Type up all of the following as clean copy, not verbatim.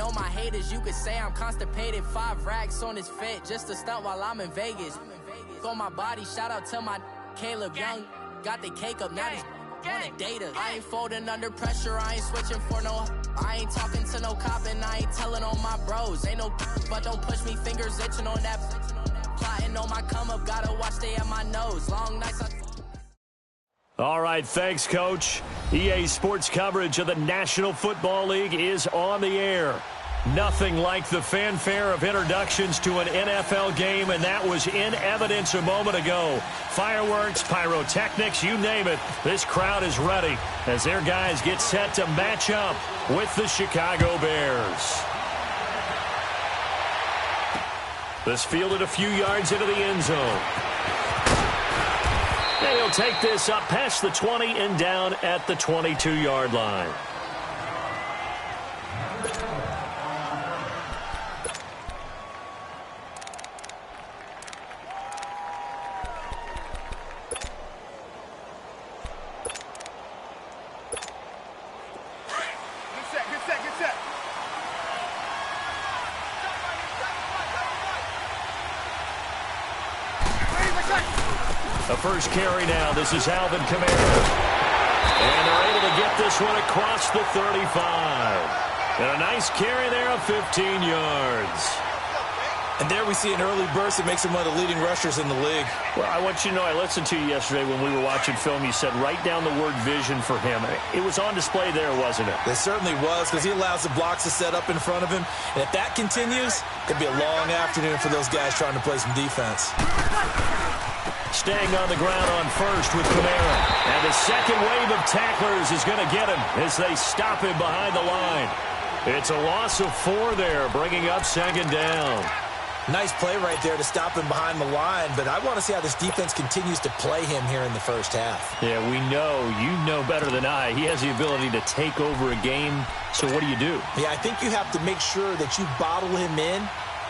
know my haters, you could say I'm constipated. 5 racks on his fit, just to stunt while I'm in Vegas. On my body, shout out to my Caleb Young. Got the cake up, now wanted data. I ain't folding under pressure, I ain't switching for no. I ain't talking to no cop and I ain't telling on my bros. Ain't no but don't push me, fingers itching on that. Plotting on my come up, gotta watch stay at my nose. Long nights All right, thanks, Coach. EA Sports coverage of the National Football League is on the air. Nothing like the fanfare of introductions to an NFL game, and that was in evidence a moment ago. Fireworks, pyrotechnics, you name it. This crowd is ready as their guys get set to match up with the Chicago Bears. This fielded a few yards into the end zone. And he'll take this up past the 20 and down at the 22-yard line. The first carry now. This is Alvin Kamara. And they're able to get this one across the 35. And a nice carry there of 15 yards. And there we see an early burst that makes him one of the leading rushers in the league. Well, I want you to know, I listened to you yesterday when we were watching film. You said write down the word vision for him. It was on display there, wasn't it? It certainly was, because he allows the blocks to set up in front of him. And if that continues, it'd be a long afternoon for those guys trying to play some defense. Staying on the ground on first with Kamara. And the second wave of tacklers is going to get him as they stop him behind the line. It's a loss of 4 there, bringing up second down. Nice play right there to stop him behind the line, but I want to see how this defense continues to play him here in the first half. Yeah, we know. You know better than I. He has the ability to take over a game, so what do you do? Yeah, I think you have to make sure that you bottle him in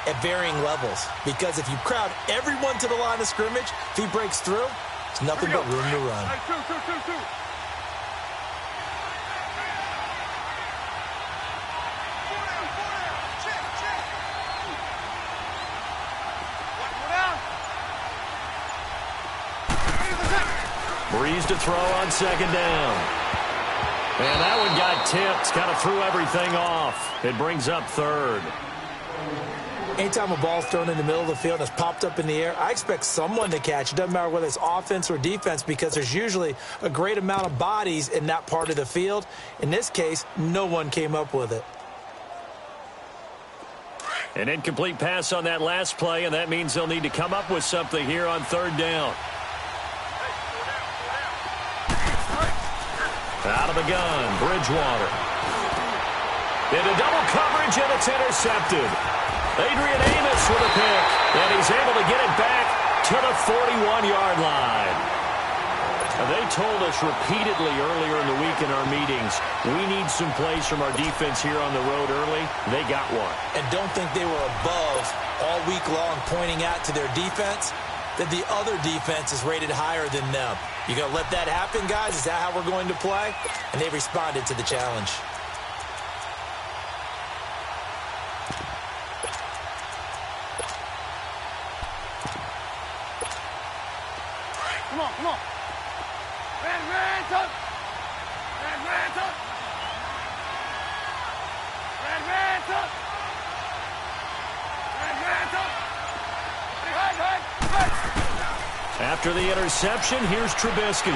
at varying levels, because if you crowd everyone to the line of scrimmage, if he breaks through, there's nothing but room to run. Breeze to throw on second down. And that one got tipped, kind of threw everything off. It brings up third. Anytime a ball's thrown in the middle of the field and it's popped up in the air, I expect someone to catch. It doesn't matter whether it's offense or defense, because there's usually a great amount of bodies in that part of the field. In this case, no one came up with it. An incomplete pass on that last play, and that means they'll need to come up with something here on third down. Out of the gun, Bridgewater. Into double coverage, and it's intercepted. Adrian Amos with a pick, and he's able to get it back to the 41-yard line. Now, they told us repeatedly earlier in the week in our meetings, we need some plays from our defense here on the road early. They got one. And don't think they were above all week long pointing out to their defense that the other defense is rated higher than them. You going to let that happen, guys? Is that how we're going to play? And they responded to the challenge. Come on, come on. Red up. Red up. Red up. Red up. After the interception, here's Trubisky.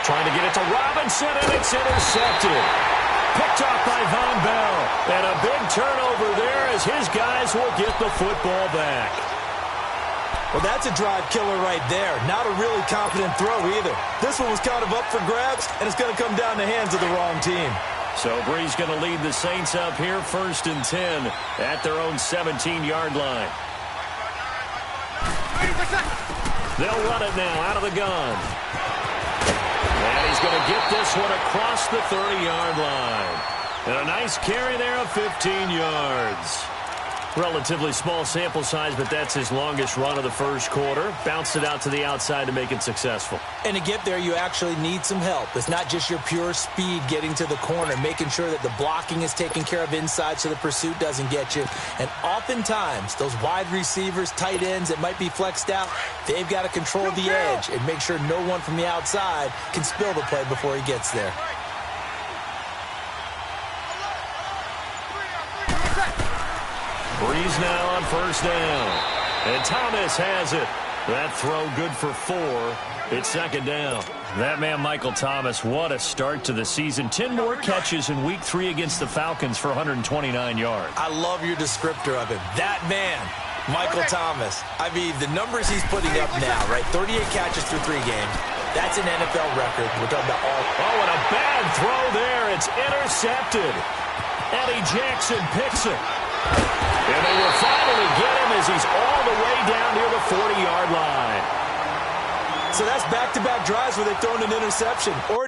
Trying to get it to Robinson, and it's intercepted. Picked off by Von Bell. And a big turnover there as his guys will get the football back. Well, that's a drive killer right there. Not a really confident throw either. This one was kind of up for grabs, and it's going to come down the hands of the wrong team. So Bree's going to lead the Saints up here, 1st and 10 at their own 17-yard line. They'll run it now out of the gun. And he's going to get this one across the 30-yard line. And a nice carry there of 15 yards. Relatively small sample size, but that's his longest run of the first quarter. Bounced it out to the outside to make it successful. And to get there, you actually need some help. It's not just your pure speed getting to the corner, making sure that the blocking is taken care of inside so the pursuit doesn't get you. And oftentimes, those wide receivers, tight ends that might be flexed out, they've got to control the edge and make sure no one from the outside can spill the play before he gets there. Breeze now on first down. And Thomas has it. That throw good for 4. It's second down. That man, Michael Thomas, what a start to the season. 10 more catches in Week 3 against the Falcons for 129 yards. I love your descriptor of him. That man, Michael Thomas. I mean, the numbers he's putting up now, right? 38 catches through 3 games. That's an NFL record. We're talking about all. Oh, and a bad throw there. It's intercepted. Eddie Jackson picks it. And they will finally get him as he's all the way down near the 40-yard line. So that's back-to-back drives where they've thrown an interception. Or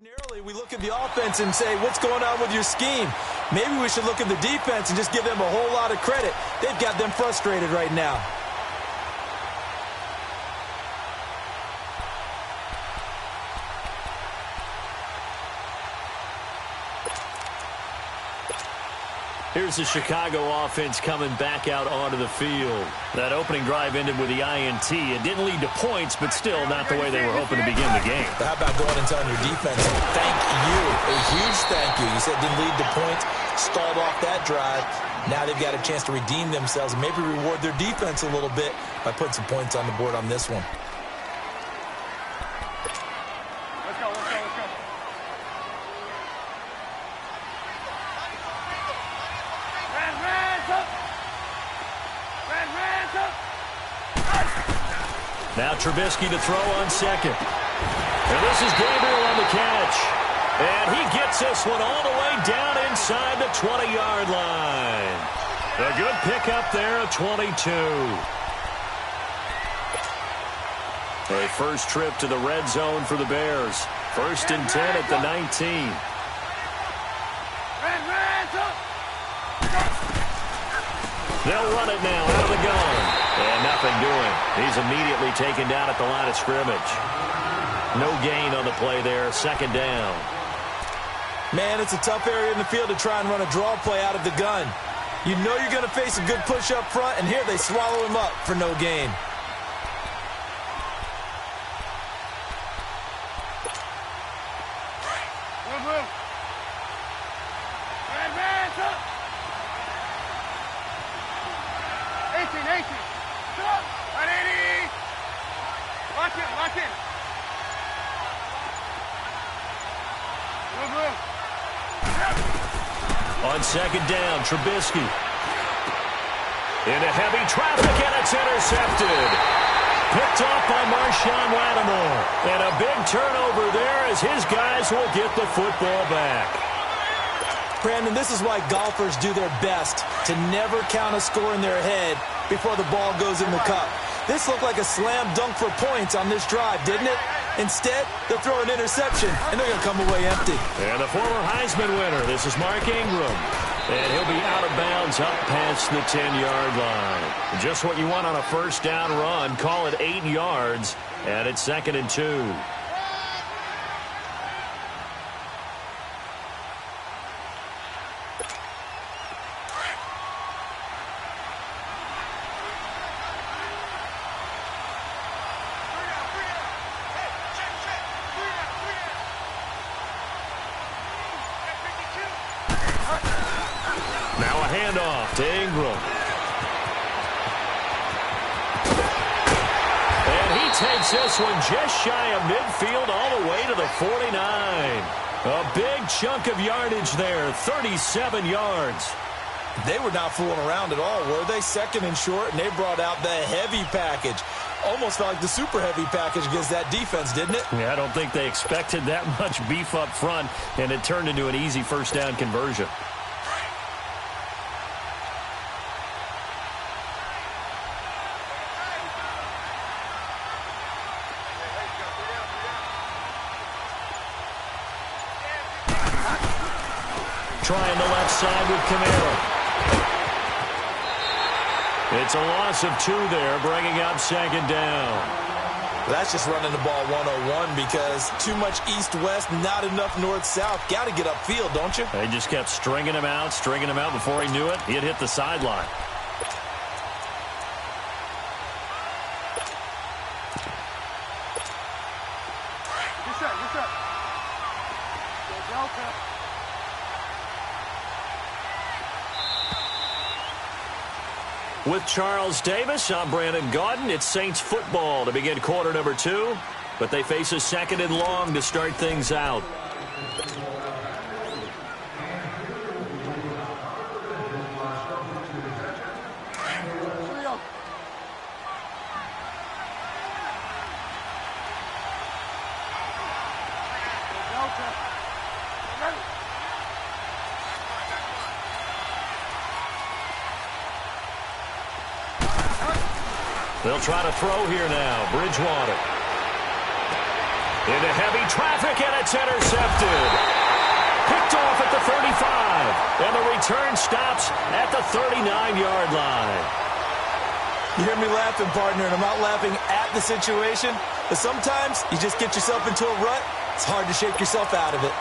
narrowly, we look at the offense and say, what's going on with your scheme? Maybe we should look at the defense and just give them a whole lot of credit. They've got them frustrated right now. Here's the Chicago offense coming back out onto the field. That opening drive ended with the INT. It didn't lead to points, but still not the way they were hoping to begin the game. But how about going and telling your defense, thank you, a huge thank you. You said it didn't lead to points, stalled off that drive. Now they've got a chance to redeem themselves and maybe reward their defense a little bit by putting some points on the board on this one. Now Trubisky to throw on second. And this is Gabriel on the catch. And he gets this one all the way down inside the 20-yard line. A good pickup there of 22. A first trip to the red zone for the Bears. 1st and 10 at the 19. They'll run it now out of the gun. And nothing doing. He's immediately taken down at the line of scrimmage. No gain on the play there. 2nd down. Man, it's a tough area in the field to try and run a draw play out of the gun. You know you're going to face a good push up front, and here they swallow him up for no gain. On 2nd down, Trubisky. Into heavy traffic, and it's intercepted. Picked off by Marshawn Lattimore. And a big turnover there as his guys will get the football back. Brandon, this is why golfers do their best to never count a score in their head before the ball goes in the cup. This looked like a slam dunk for points on this drive, didn't it? Instead, they'll throw an interception, and they're going to come away empty. And the former Heisman winner, this is Mark Ingram. And he'll be out of bounds up past the 10-yard line. Just what you want on a first down run. Call it 8 yards, and it's 2nd and 2. Now a handoff to Ingram. And he takes this one just shy of midfield all the way to the 49. A big chunk of yardage there, 37 yards. They were not fooling around at all, were they? Second and short, and they brought out the heavy package. Almost felt like the super heavy package against that defense, didn't it? Yeah, I don't think they expected that much beef up front, and it turned into an easy first down conversion. Trying the left side with Camaro. It's a loss of 2 there, bringing up second down. That's just running the ball 101 because too much east-west, not enough north-south. Got to get upfield, don't you? They just kept stringing him out before he knew it. He had hit the sideline. Good shot, good shot. Go, Delta. With Charles Davis, I'm Brandon Gaudin. It's Saints football to begin quarter number 2, but they face a second and long to start things out. They'll try to throw here now. Bridgewater. Into heavy traffic, and it's intercepted. Picked off at the 35. And the return stops at the 39-yard line. You hear me laughing, partner, and I'm not laughing at the situation. But sometimes you just get yourself into a rut. It's hard to shake yourself out of it.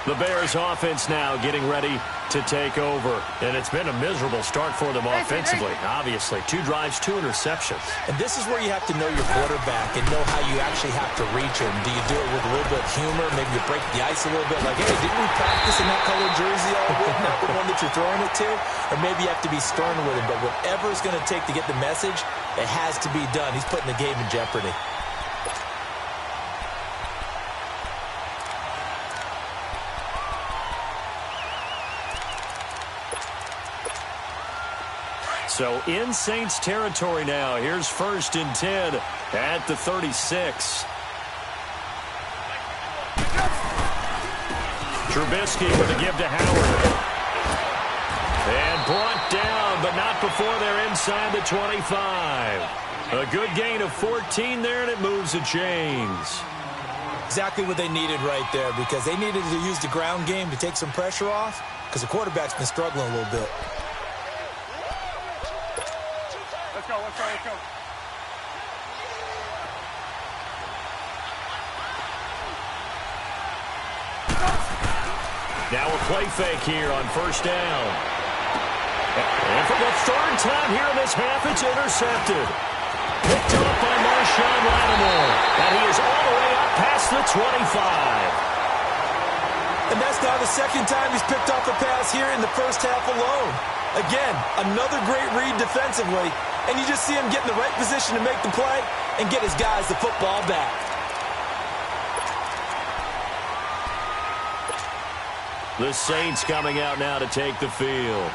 The Bears offense now getting ready to take over. And it's been a miserable start for them offensively. Obviously, 2 drives, 2 interceptions. And this is where you have to know your quarterback and know how you actually have to reach him. Do you do it with a little bit of humor? Maybe you break the ice a little bit. Like, hey, didn't we practice in that colored jersey all week? Not the one that you're throwing it to? Or maybe you have to be stern with him. But whatever it's going to take to get the message, it has to be done. He's putting the game in jeopardy. So in Saints territory now. Here's 1st and 10 at the 36. Trubisky with a give to Howard. And brought down, but not before they're inside the 25. A good gain of 14 there, and it moves the chains. Exactly what they needed right there, because they needed to use the ground game to take some pressure off, because the quarterback's been struggling a little bit. Let's go, let's go, let's go. Now a play fake here on 1st down. And for the 3rd time here in this half, it's intercepted. Picked up by Marshawn Lattimore. And he is all the way up past the 25. And that's now the 2nd time he's picked off a pass here in the first half alone. Again, another great read defensively. And you just see him get in the right position to make the play and get his guys the football back. The Saints coming out now to take the field.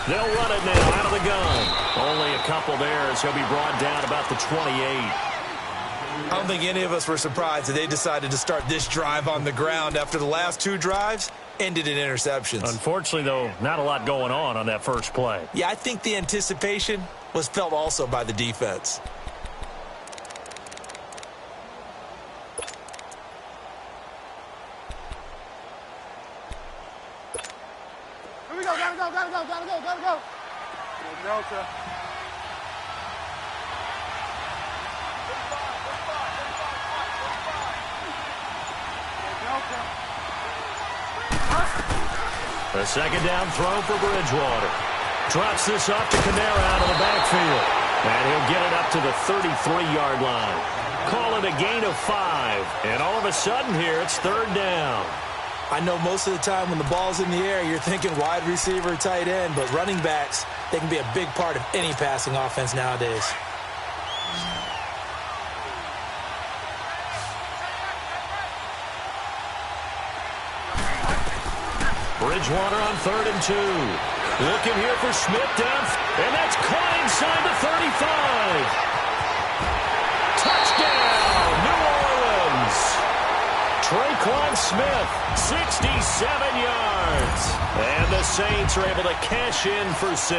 They'll run it now out of the gun. Only a couple there as he'll be brought down about the 28. I don't think any of us were surprised that they decided to start this drive on the ground after the last 2 drives ended in interceptions. Unfortunately, though, not a lot going on that first play. Yeah, I think the anticipation was felt also by the defense. Here we go, gotta go, gotta go, gotta go, gotta go. Go Delta. Go Delta. A second down throw for Bridgewater. Drops this off to Kamara out of the backfield. And he'll get it up to the 33-yard line. Call it a gain of 5. And all of a sudden here, it's third down. I know most of the time when the ball's in the air, you're thinking wide receiver, tight end, but running backs, they can be a big part of any passing offense nowadays. Bridgewater on 3rd and 2. Looking here for Smith down, and that's caught inside the 35. Touchdown, New Orleans. Traquan Smith, 67 yards. And the Saints are able to cash in for 6.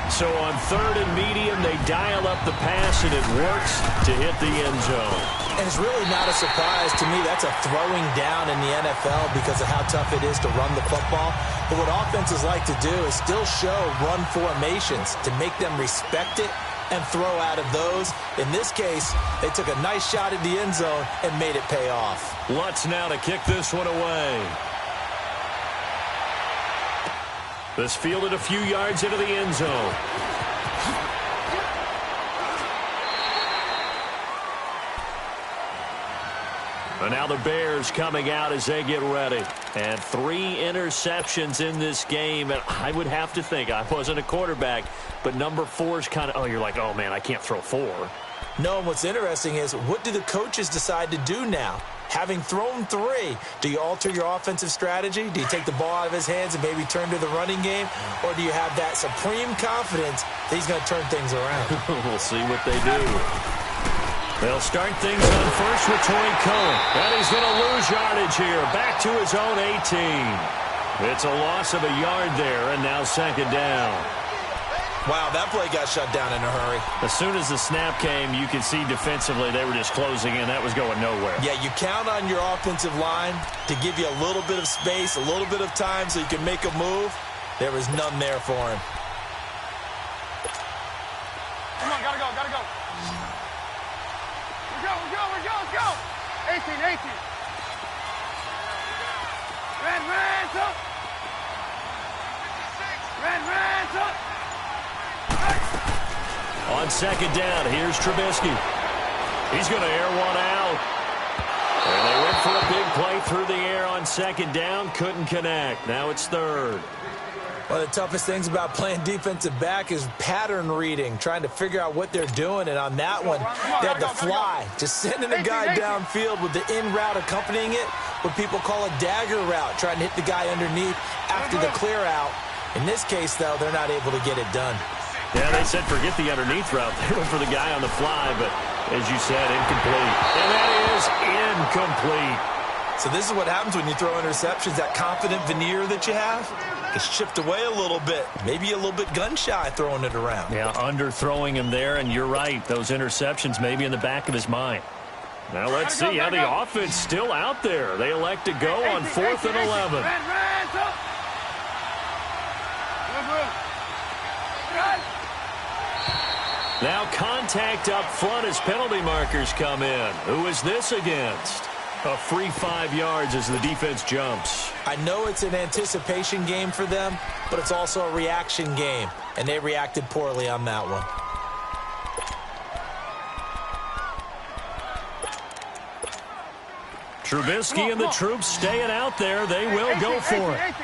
So on 3rd and medium, they dial up the pass, and it works to hit the end zone. And it's really not a surprise to me. That's a throwing down in the NFL because of how tough it is to run the football. But what offenses like to do is still show run formations to make them respect it and throw out of those. In this case, they took a nice shot at the end zone and made it pay off. Lutz now to kick this one away. This fielded a few yards into the end zone. And now the Bears coming out as they get ready. And 3 interceptions in this game. And I would have to think, I wasn't a quarterback, but number 4 is kind of, you're like, oh, man, I can't throw 4. No, and what's interesting is, what do the coaches decide to do now? Having thrown 3, do you alter your offensive strategy? Do you take the ball out of his hands and maybe turn to the running game? Or do you have that supreme confidence that he's going to turn things around? We'll see what they do. They'll start things on first with Tory Cohen. And he's going to lose yardage here. Back to his own 18. It's a loss of a yard there, and now second down. Wow, that play got shut down in a hurry. As soon as the snap came, you could see defensively they were just closing in. That was going nowhere. Yeah, you count on your offensive line to give you a little bit of space, a little bit of time so you can make a move. There was none there for him. Come on, gotta go, gotta go. Let's go. 18. Red, up. On second down, here's Trubisky. He's going to air one out. And they went for a big play through the air on second down. Couldn't connect. Now it's third. One of the toughest things about playing defensive back is pattern reading, trying to figure out what they're doing. And on that one, they had to fly, just sending a guy downfield with the in route accompanying it, what people call a dagger route, trying to hit the guy underneath after the clear out. In this case, though, they're not able to get it done. Yeah, they said forget the underneath route. They went for the guy on the fly, but as you said, incomplete. And that is incomplete. So this is what happens when you throw interceptions. That confident veneer that you have gets chipped away a little bit. Maybe a little bit gun-shy throwing it around. Yeah, underthrowing him there, and you're right. Those interceptions may be in the back of his mind. Now let's see how the offense still out there. They elect to go on 4th and 11. Now contact up front as penalty markers come in. Who is this against? A free 5 yards as the defense jumps. I know it's an anticipation game for them, but it's also a reaction game, and they reacted poorly on that one. Trubisky and the troops staying out there. They will go for it.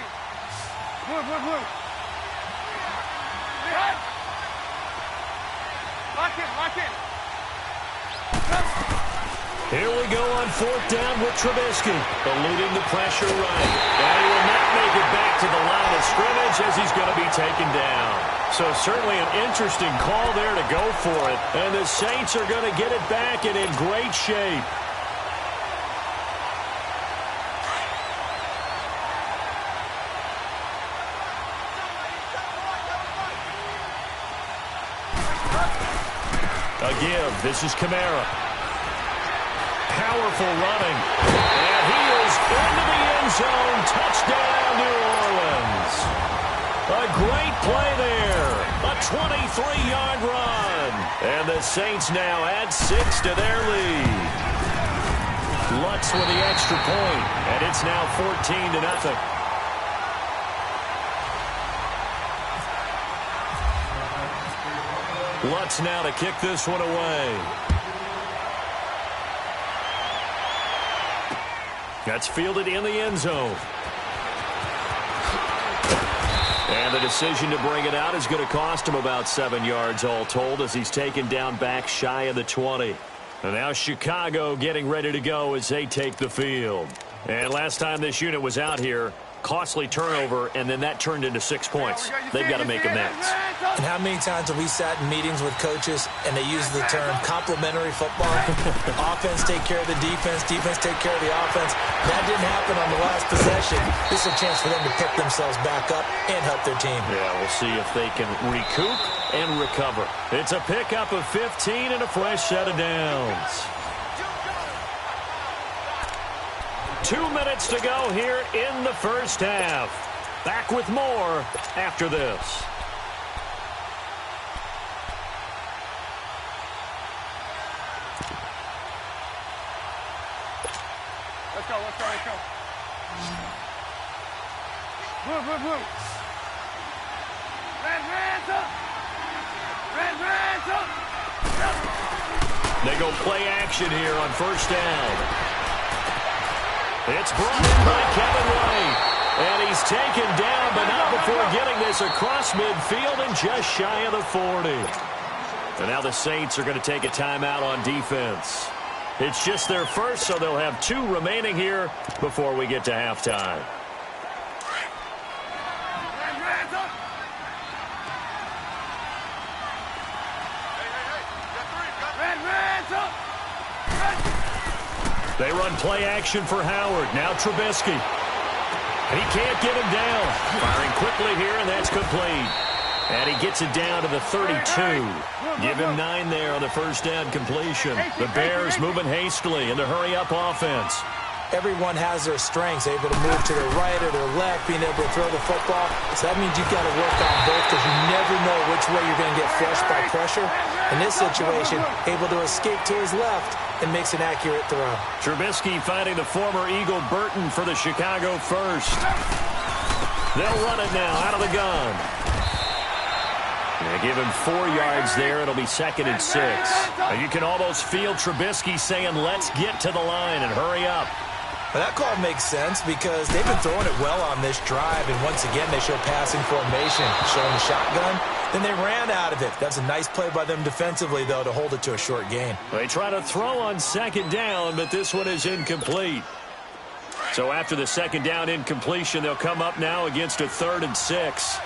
Lock in. Here we go on 4th down with Trubisky. Eluding the pressure right. And he will not make it back to the line of scrimmage as he's going to be taken down. So certainly an interesting call there to go for it. And the Saints are going to get it back and in great shape. A give. This is Kamara. Powerful running. And he is into the end zone. Touchdown, New Orleans. A great play there. A 23-yard run. And the Saints now add 6 to their lead. Lutz with the extra point. And it's now 14-0. Lutz now to kick this one away. That's fielded in the end zone. And the decision to bring it out is going to cost him about 7 yards all told as he's taken down back shy of the 20. And now Chicago getting ready to go as they take the field. And last time this unit was out here, costly turnover, and then that turned into 6 points. They've got to make amends. And how many times have we sat in meetings with coaches and they use the term complementary football? Offense take care of the defense, defense take care of the offense. That didn't happen on the last possession. This is a chance for them to pick themselves back up and help their team. Yeah, we'll see if they can recoup and recover. It's a pickup of 15 and a fresh set of downs. 2 minutes to go here in the first half. Back with more after this. Let's go, let's go, let's go. Blue, blue, blue. Red up. Red up. They go play action here on first down. It's brought in by Kevin White. And he's taken down, but not before getting this across midfield and just shy of the 40. And now the Saints are going to take a timeout on defense. It's just their first, so they'll have 2 remaining here before we get to halftime. They run play action for Howard. Now Trubisky. And he can't get him down. Firing quickly here, and that's complete. And he gets it down to the 32. Give him 9 there on the first down completion. The Bears moving hastily in the hurry-up offense. Everyone has their strengths, able to move to their right or their left, being able to throw the football. So that means you've got to work on both because you never know which way you're going to get flushed by pressure. In this situation, able to escape to his left and makes an accurate throw. Trubisky finding the former Eagle Burton for the Chicago first. They'll run it now out of the gun. They give him 4 yards there. It'll be 2nd and 6. And you can almost feel Trubisky saying, let's get to the line and hurry up. Well, that call makes sense because they've been throwing it well on this drive, and once again they show passing formation, showing the shotgun. Then they ran out of it. That's a nice play by them defensively, though, to hold it to a short gain. They try to throw on 2nd down, but this one is incomplete. So after the 2nd down incompletion, they'll come up now against a 3rd and 6.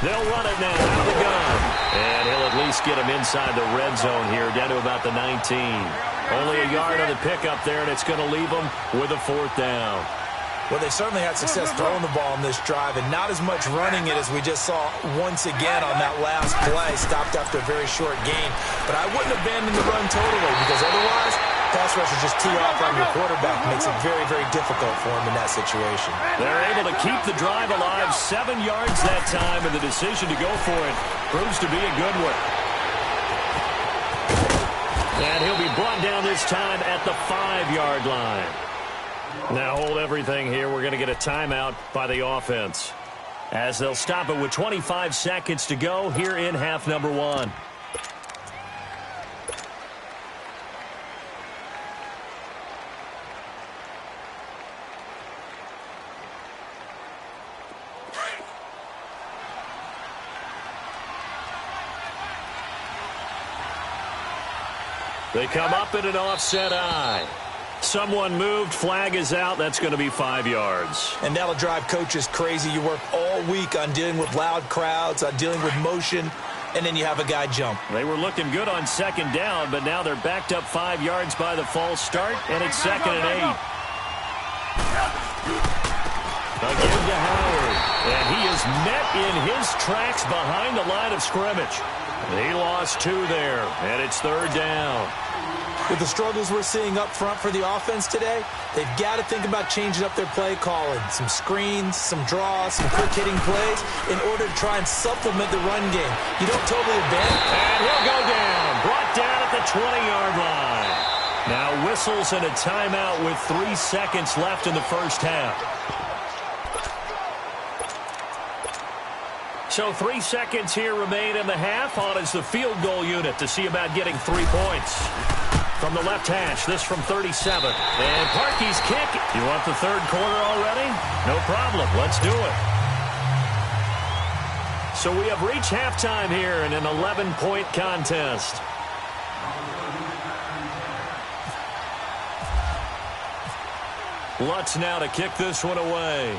They'll run it now out of the gun. And he'll at least get him inside the red zone here, down to about the 19. Only a yard on the pickup there, and it's going to leave them with a 4th down. Well, they certainly had success throwing the ball on this drive, and not as much running it as we just saw once again on that last play. Stopped after a very short gain. But I wouldn't abandon the run totally because otherwise, pass rushers just tee off on your quarterback. Makes it very, very difficult for him in that situation. They're able to keep the drive alive, 7 yards that time, and the decision to go for it proves to be a good one. And he'll be brought down this time at the 5-yard line. Now hold everything here. We're going to get a timeout by the offense, as they'll stop it with 25 seconds to go here in half number 1. They come up in an offset eye. Someone moved, flag is out. That's going to be 5 yards. And that'll drive coaches crazy. You work all week on dealing with loud crowds, on dealing with motion, and then you have a guy jump. They were looking good on 2nd down, but now they're backed up 5 yards by the false start, and it's 2nd and 8. Again to Howard, and he is met in his tracks behind the line of scrimmage. He lost 2 there, and it's 3rd down. With the struggles we're seeing up front for the offense today, they've got to think about changing up their play calling. Some screens, some draws, some quick-hitting plays in order to try and supplement the run game. You don't totally abandon. And he'll go down. Brought down at the 20-yard line. Now whistles and a timeout with 3 seconds left in the first half. So 3 seconds here remain in the half. On is the field goal unit to see about getting 3 points. From the left hash, this from 37. And Parkey's kick. You want the third quarter already? No problem. Let's do it. So we have reached halftime here in an 11-point contest. Lutz now to kick this one away.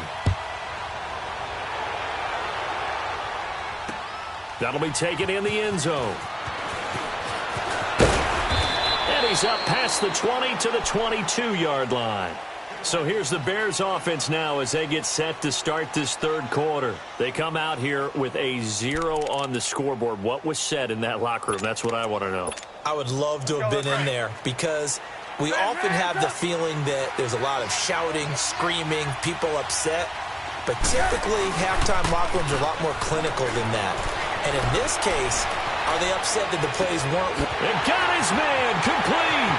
That'll be taken in the end zone. And he's up past the 20 to the 22-yard line. So here's the Bears offense now as they get set to start this third quarter. They come out here with a 0 on the scoreboard. What was said in that locker room? That's what I want to know. I would love to have been in there because we often have the feeling that there's a lot of shouting, screaming, people upset. But typically, halftime locker rooms are a lot more clinical than that. And in this case, are they upset that the plays weren't? And got his man complete.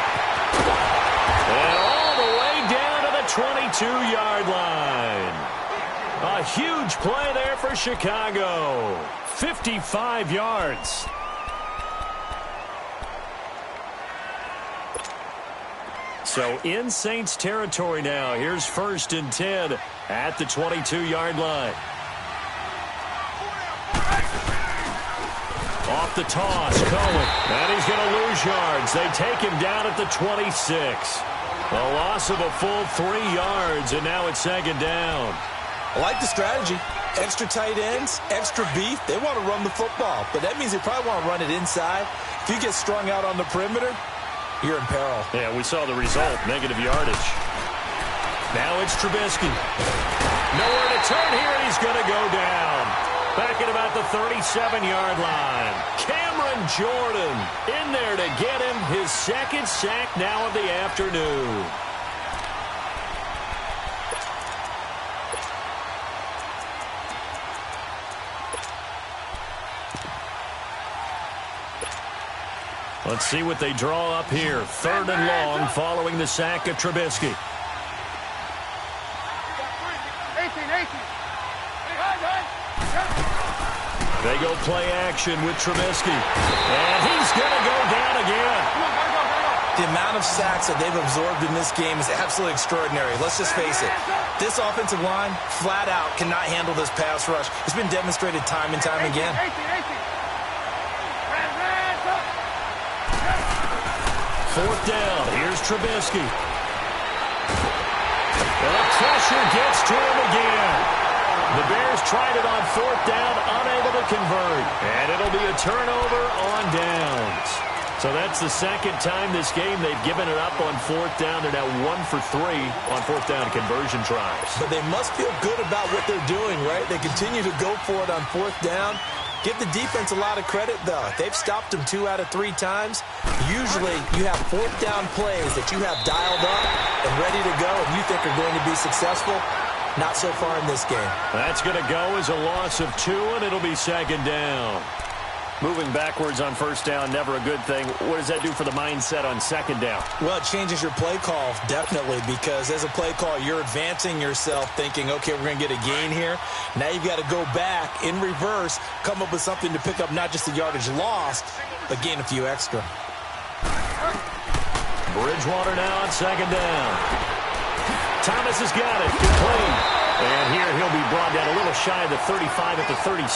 And all the way down to the 22-yard line. A huge play there for Chicago. 55 yards. So in Saints territory now. Here's 1st and 10 at the 22-yard line. Off the toss, Cohen. And he's going to lose yards. They take him down at the 26. A loss of a full 3 yards, and now it's 2nd down. I like the strategy. Extra tight ends, extra beef. They want to run the football, but that means they probably want to run it inside. If you get strung out on the perimeter, you're in peril. Yeah, we saw the result, negative yardage. Now it's Trubisky. Nowhere to turn here, and he's going to go down. Back at about the 37-yard line. Cameron Jordan in there to get him his 2nd sack now of the afternoon. Let's see what they draw up here. 3rd and long following the sack of Trubisky. 18. They go play action with Trubisky. And he's going to go down again. The amount of sacks that they've absorbed in this game is absolutely extraordinary. Let's just face it. This offensive line, flat out, cannot handle this pass rush. It's been demonstrated time and time again. 4th down. Here's Trubisky. The pressure gets to him again. The Bears tried it on 4th down, unable to convert. And it'll be a turnover on downs. So that's the 2nd time this game they've given it up on 4th down. They're now 1 for 3 on 4th down conversion tries. But they must feel good about what they're doing, right? They continue to go for it on 4th down. Give the defense a lot of credit, though. They've stopped them 2 out of 3 times. Usually, you have 4th down plays that you have dialed up and ready to go and you think are going to be successful. Not so far in this game. That's going to go as a loss of 2, and it'll be 2nd down. Moving backwards on 1st down, never a good thing. What does that do for the mindset on 2nd down? Well, it changes your play call, definitely, because as a play call, you're advancing yourself thinking, okay, we're going to get a gain here. Now you've got to go back in reverse, come up with something to pick up not just the yardage lost, but gain a few extra. Bridgewater now on 2nd down. Thomas has got it. Complete. And here he'll be brought down a little shy of the 35 at the 36.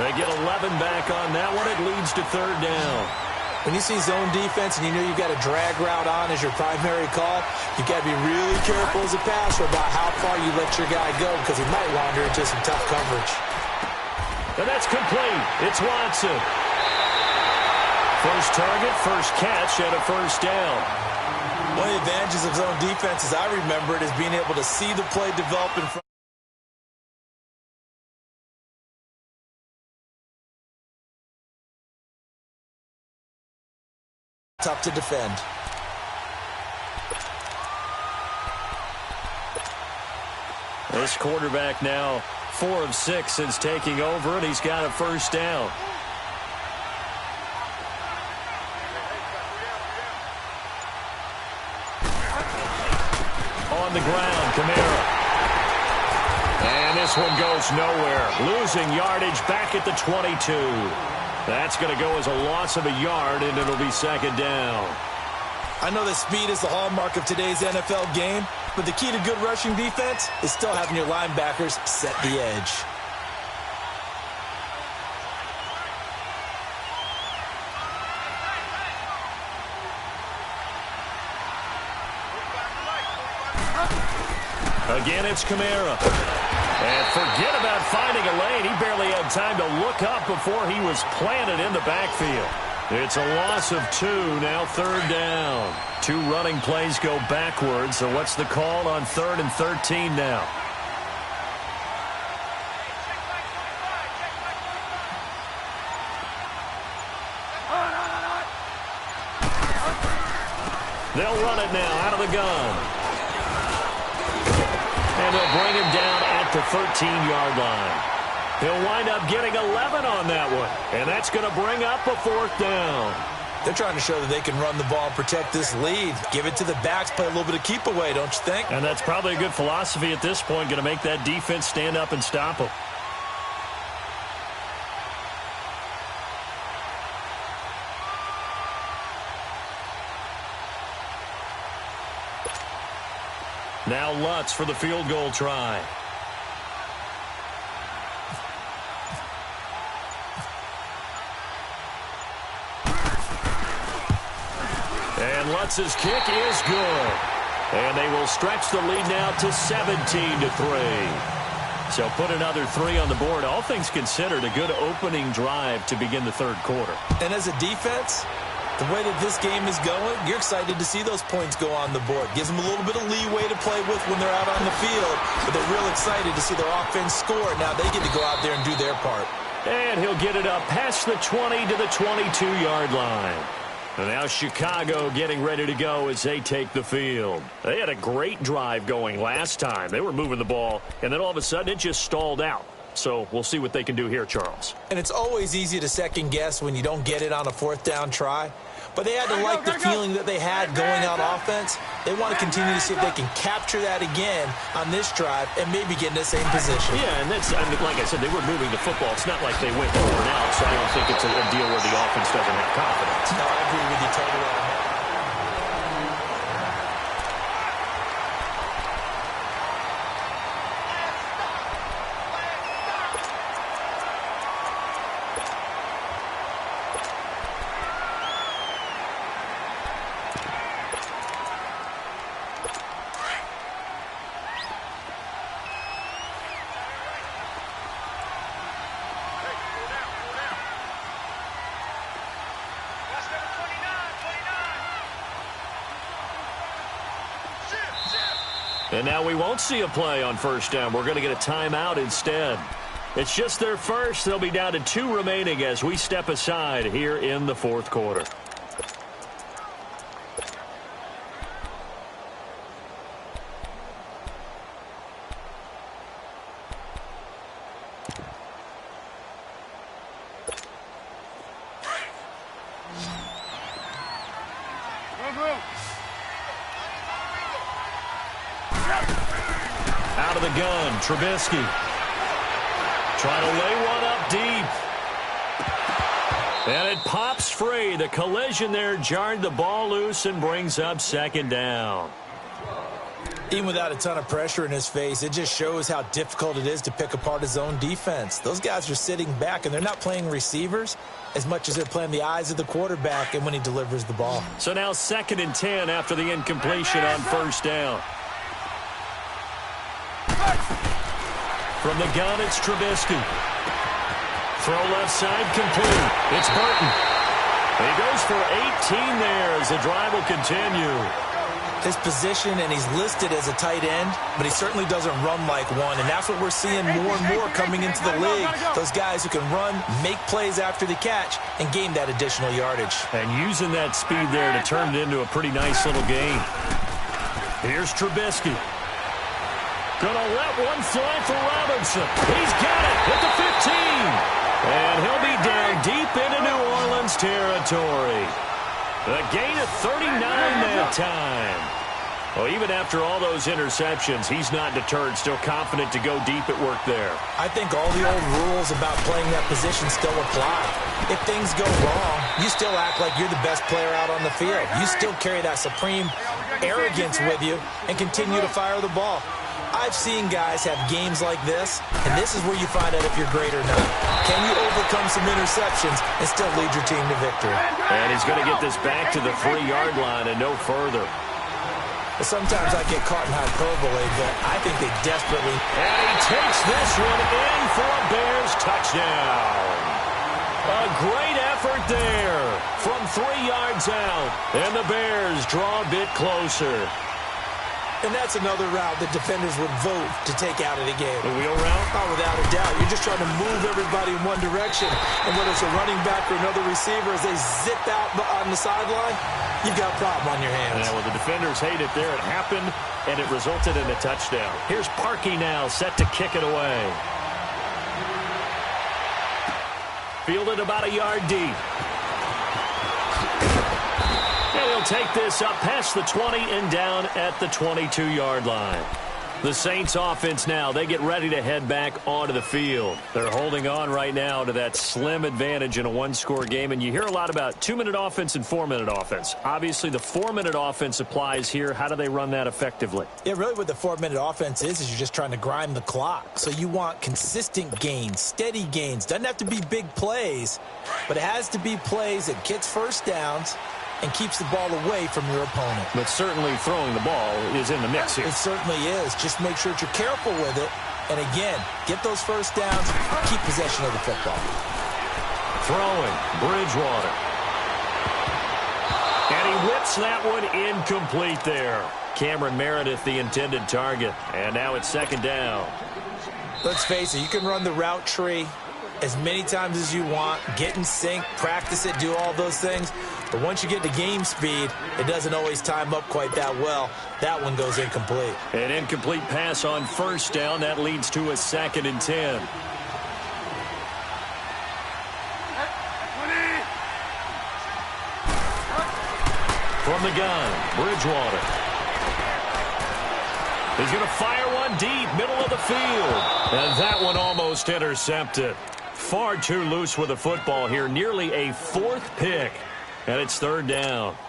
They get 11 back on that one. It leads to 3rd down. When you see zone defense and you know you've got a drag route on as your primary call, you've got to be really careful as a passer about how far you let your guy go because he might wander into some tough coverage. And that's complete. It's Watson. First target, first catch, and a 1st down. One of the advantages of zone defense, as I remember it, is being able to see the play develop in front. Tough to defend. This quarterback now 4 of 6 since taking over, and he's got a 1st down. On the ground, Kamara. And this one goes nowhere. Losing yardage back at the 22. That's going to go as a loss of a yard, and it'll be second down. I know that speed is the hallmark of today's NFL game, but the key to good rushing defense is still having your linebackers set the edge. Again, it's Kamara. And forget about finding a lane. He barely had time to look up before he was planted in the backfield. It's a loss of 2, now third down. 2 running plays go backwards, so what's the call on 3rd and 13 now? They'll run it now out of the gun. And they'll bring him down at the 13-yard line. He'll wind up getting 11 on that one. And that's going to bring up a 4th down. They're trying to show that they can run the ball and protect this lead. Give it to the backs, play a little bit of keep away, don't you think? And that's probably a good philosophy at this point, going to make that defense stand up and stop them. Now Lutz for the field goal try. And Lutz's kick is good. And they will stretch the lead now to 17-3. So put another 3 on the board. All things considered, a good opening drive to begin the third quarter. And as a defense, the way that this game is going, you're excited to see those points go on the board. Gives them a little bit of leeway to play with when they're out on the field, but they're real excited to see their offense score. Now they get to go out there and do their part. And he'll get it up past the 20 to the 22-yard line. And now Chicago getting ready to go as they take the field. They had a great drive going last time. They were moving the ball, and then all of a sudden it just stalled out. So we'll see what they can do here, Charles. And it's always easy to second guess when you don't get it on a 4th down try. But they had to like the feeling that they had going on offense. They want to continue to see if they can capture that again on this drive and maybe get in the same position. Yeah, and that's, I mean, like I said, they were moving the football. It's not like they went over and out, so I don't think it's a deal where the offense doesn't have confidence. No, I agree with you totally. And now we won't see a play on first down. We're going to get a timeout instead. It's just their first. They'll be down to 2 remaining as we step aside here in the fourth quarter. Out of the gun, Trubisky. Trying to lay one up deep. And it pops free. The collision there jarred the ball loose and brings up second down. Even without a ton of pressure in his face, it just shows how difficult it is to pick apart his own defense. Those guys are sitting back, and they're not playing receivers as much as they're playing the eyes of the quarterback and when he delivers the ball. So now 2nd and 10 after the incompletion on first down. From the gun, it's Trubisky. Throw left side complete. It's Burton. He goes for 18 there as the drive will continue. His position, and he's listed as a tight end, but he certainly doesn't run like one, and that's what we're seeing more and more coming into the league. Those guys who can run, make plays after the catch, and gain that additional yardage. And using that speed there to turn it into a pretty nice little game. Here's Trubisky. Gonna let one fly for Robinson. He's got it at the 15. And he'll be down deep into New Orleans territory. A gain of 39 that time. Well, even after all those interceptions, he's not deterred, still confident to go deep at work there. I think all the old rules about playing that position still apply. If things go wrong, you still act like you're the best player out on the field. You still carry that supreme arrogance with you and continue to fire the ball. I've seen guys have games like this, and this is where you find out if you're great or not. Can you overcome some interceptions and still lead your team to victory? And he's going to get this back to the 3-yard line and no further. Sometimes I get caught in hyperbole, but I think they desperately... And he takes this one in for a Bears touchdown. A great effort there from 3 yards out. And the Bears draw a bit closer. And that's another route that defenders would vote to take out of the game. The wheel route? Oh, without a doubt. You're just trying to move everybody in one direction. And whether it's a running back or another receiver, as they zip out on the sideline, you've got a problem on your hands. Yeah, well, the defenders hate it there. It happened, and it resulted in a touchdown. Here's Parkey now, set to kick it away. Fielded about a yard deep. And he'll take this up past the 20 and down at the 22-yard line. The Saints offense now, they get ready to head back onto the field. They're holding on right now to that slim advantage in a one-score game, and you hear a lot about 2-minute offense and 4-minute offense. Obviously, the 4-minute offense applies here. How do they run that effectively? Yeah, really what the 4-minute offense is you're just trying to grind the clock. So you want consistent gains, steady gains. Doesn't have to be big plays, but it has to be plays that gets first downs and keeps the ball away from your opponent. But certainly throwing the ball is in the mix here. It certainly is. Just make sure that you're careful with it. And again, get those first downs, keep possession of the football. Throwing, Bridgewater. And he whips that one incomplete there. Cameron Meredith, the intended target. And now it's second down. Let's face it, you can run the route tree as many times as you want, get in sync, practice it, do all those things. But once you get to game speed, it doesn't always time up quite that well. That one goes incomplete. An incomplete pass on first down. That leads to a 2nd and 10. From the gun, Bridgewater. He's going to fire one deep, middle of the field. And that one almost intercepted. Far too loose with the football here. Nearly a 4th pick. And it's 3rd down.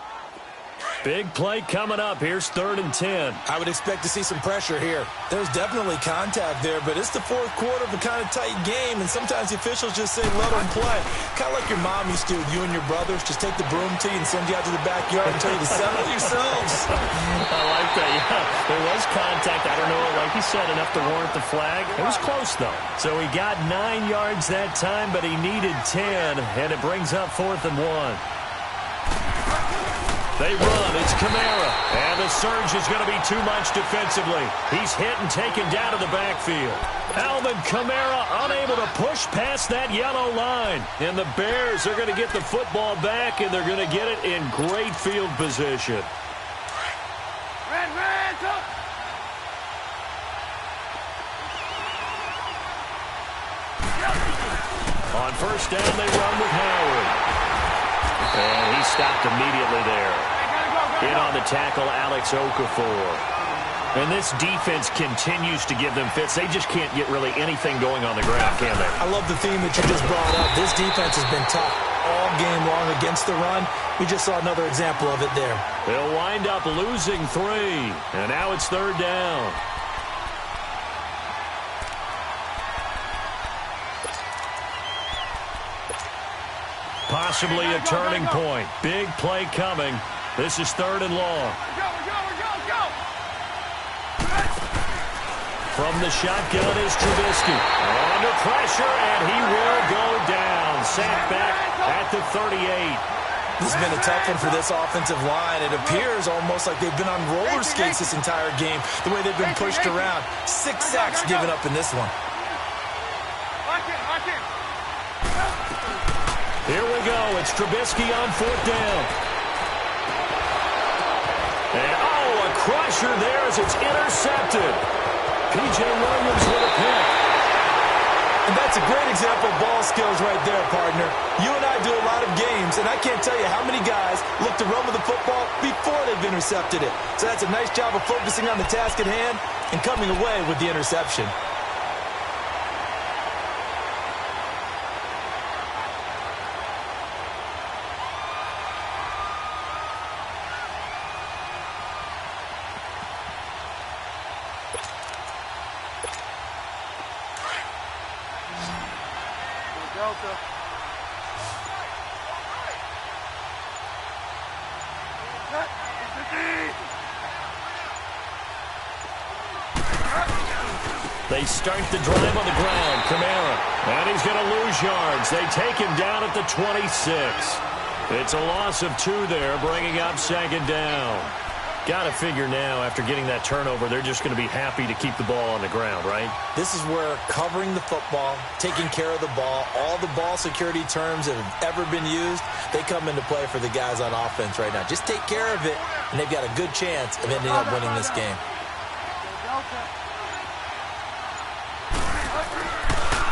Big play coming up. Here's 3rd and 10. I would expect to see some pressure here. There's definitely contact there, but it's the 4th quarter of a kind of tight game, and sometimes the officials just say, let them play. Kind of like your mom used to with you and your brothers. Just take the broom to you and send you out to the backyard and tell you to settle yourselves. I like that, yeah. There was contact. I don't know, like you said, enough to warrant the flag. It was close, though. So he got 9 yards that time, but he needed 10, and it brings up 4th and 1. They run. It's Kamara. And the surge is going to be too much defensively. He's hit and taken down to the backfield. Alvin Kamara unable to push past that yellow line. And the Bears are going to get the football back, and they're going to get it in great field position. On first down, they run with Howard. And he stopped immediately there. In on the tackle, Alex Okafor. And this defense continues to give them fits. They just can't get really anything going on the ground, can they? I love the theme that you just brought up. This defense has been tough all game long against the run. We just saw another example of it there. They'll wind up losing 3. And now it's 3rd down. Possibly a turning point. Big play coming. This is 3rd and long. From the shotgun is Trubisky. Under pressure, and he will go down. Sacked back at the 38. This has been a tough one for this offensive line. It appears almost like they've been on roller skates this entire game, the way they've been pushed around. 6 sacks given up in this one. Here we go. It's Trubisky on 4th down. And, a crusher there as it's intercepted. P.J. Williams with a pick. And that's a great example of ball skills right there, partner. You and I I do a lot of games, and I can't tell you how many guys look to run with the football before they've intercepted it. So that's a nice job of focusing on the task at hand and coming away with the interception. Delta. They start the drive on the ground. Kamara. And he's going to lose yards. They take him down at the 26. It's a loss of 2 there, bringing up second down. Got to figure now, after getting that turnover, they're just going to be happy to keep the ball on the ground, right? This is where covering the football, taking care of the ball, all the ball security terms that have ever been used, they come into play for the guys on offense right now. Just take care of it, and they've got a good chance of ending up winning this game.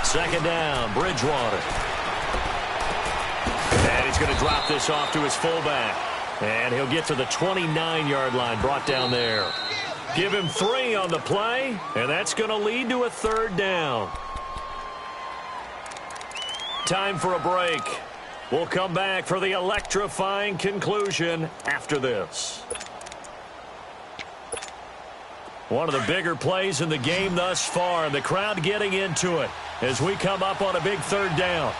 Second down, Bridgewater. And he's going to drop this off to his fullback. And he'll get to the 29-yard line, brought down there. Give him 3 on the play, and that's going to lead to a third down. Time for a break. We'll come back for the electrifying conclusion after this. One of the bigger plays in the game thus far, and the crowd getting into it as we come up on a big third down.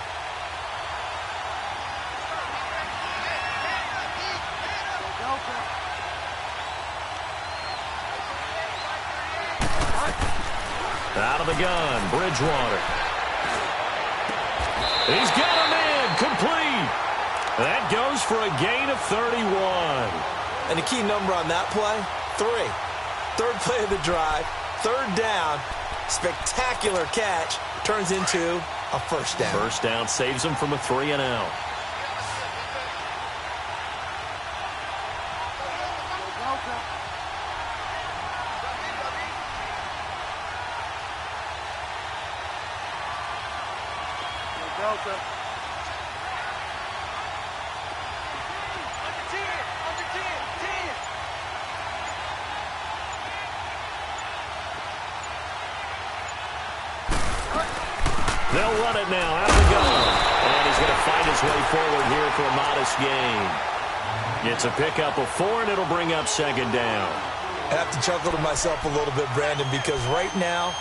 Out of the gun, Bridgewater. He's got him in, complete. That goes for a gain of 31. And the key number on that play, 3. Third play of the drive, third down, spectacular catch, turns into a first down. First down saves him from a 3-and-out. They'll run it now out of the gun. And he's going to fight his way forward here for a modest gain. It's a pickup of 4, and it'll bring up second down. I have to chuckle to myself a little bit, Brandon, because right now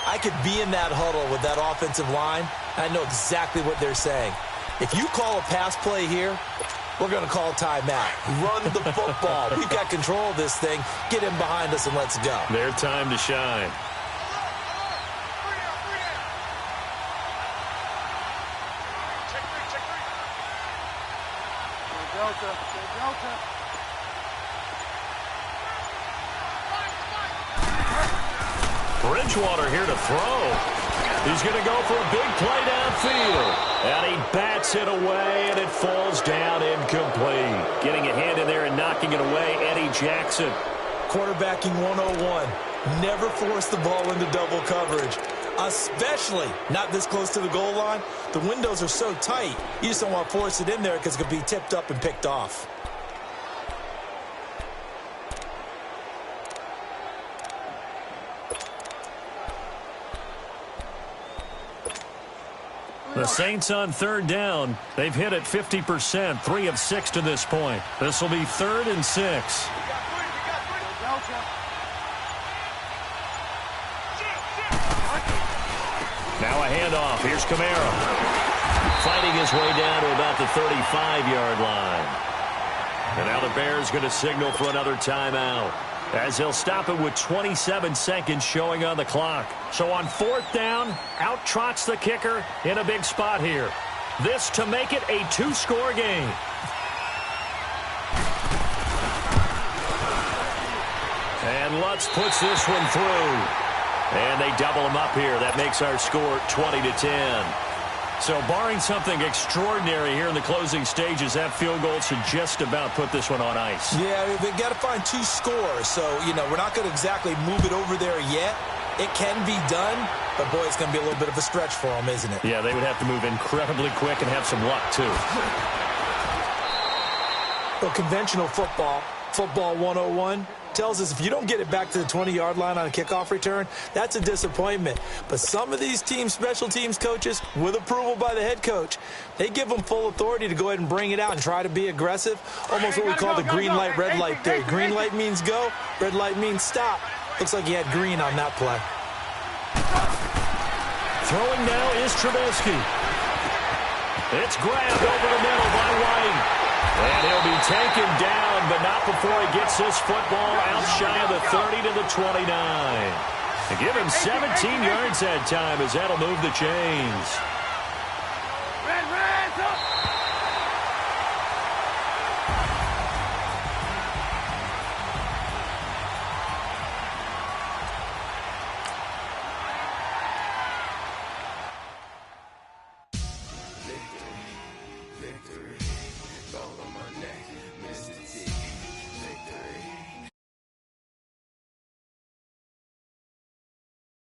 I could be in that huddle with that offensive line. I know exactly what they're saying. If you call a pass play here, we're going to call timeout. Run the football. We've got control of this thing. Get in behind us and let's go. Their time to shine. Bridgewater here to throw. He's going to go for a big play downfield. And he bats it away, and it falls down incomplete. Getting a hand in there and knocking it away, Eddie Jackson. Quarterbacking 101. Never force the ball into double coverage, especially not this close to the goal line. The windows are so tight, you just don't want to force it in there because it could be tipped up and picked off. The Saints on third down. They've hit it 50%, 3 of 6 to this point. This will be 3rd and 6. Now a handoff. Here's Kamara. Fighting his way down to about the 35-yard line. And now the Bears going to signal for another timeout, as he'll stop it with 27 seconds showing on the clock. So on 4th down, out trots the kicker in a big spot here. This to make it a 2-score game. And Lutz puts this one through. And they double him up here. That makes our score 20-10. So barring something extraordinary here in the closing stages, that field goal should just about put this one on ice. Yeah, they've got to find 2 scores. So, we're not going to exactly move it over there yet. It can be done, but, boy, it's going to be a little bit of a stretch for them, isn't it? Yeah, they would have to move incredibly quick and have some luck, too. Well, conventional football 101, tells us if you don't get it back to the 20-yard line on a kickoff return, that's a disappointment. But some of these teams, special teams coaches, with approval by the head coach, they give them full authority to go ahead and bring it out and try to be aggressive, almost what we call the green light, red light theory. Green light means go, red light means stop. Looks like he had green on that play. Throwing now is Trubisky. It's grabbed over the middle by White. And he'll be taken down, but not before he gets this football out shy of the 30 to the 29. To give him 17 yards that time as that'll move the chains.